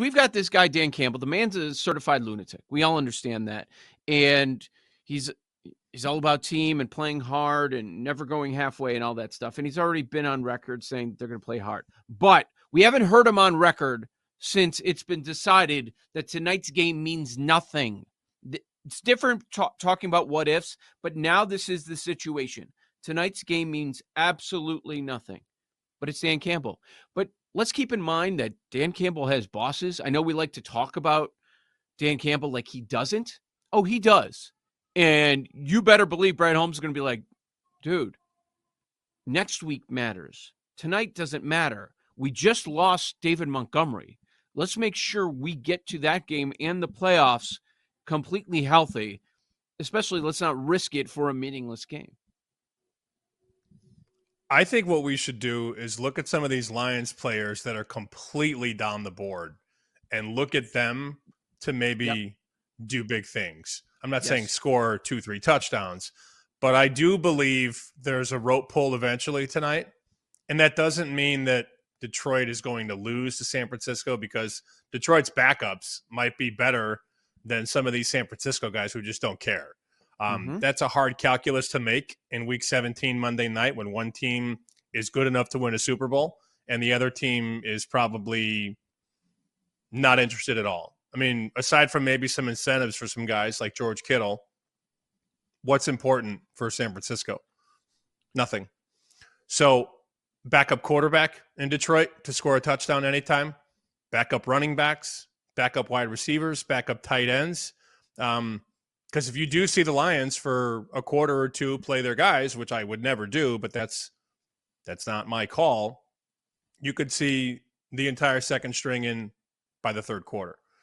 we've got this guy, Dan Campbell. The man's a certified lunatic. We all understand that. And he's all about team and playing hard and never going halfway and all that stuff. And he's already been on record saying they're going to play hard. But we haven't heard him on record since it's been decided that tonight's game means nothing. It's different talking about what ifs, but now this is the situation. Tonight's game means absolutely nothing. But it's Dan Campbell. But let's keep in mind that Dan Campbell has bosses. I know we like to talk about Dan Campbell like he doesn't. Oh, he does. And you better believe Brad Holmes is going to be like, dude, next week matters. Tonight doesn't matter. We just lost David Montgomery. Let's make sure we get to that game and the playoffs completely healthy. Especially, let's not risk it for a meaningless game. I think what we should do is look at some of these Lions players that are completely down the board and look at them to maybe do big things. I'm not saying score 2-3 touchdowns, but I do believe there's a rope pull eventually tonight. And that doesn't mean that Detroit is going to lose to San Francisco, because Detroit's backups might be better than some of these San Francisco guys who just don't care. That's a hard calculus to make in Week 17 Monday night, when one team is good enough to win a Super Bowl and the other team is probably not interested at all. I mean, aside from maybe some incentives for some guys like George Kittle, what's important for San Francisco? Nothing. So backup quarterback in Detroit to score a touchdown anytime, backup running backs, backup wide receivers, backup tight ends. Because if you do see the Lions for a quarter or two play their guys, which I would never do, but that's not my call, you could see the entire second string in by the third quarter.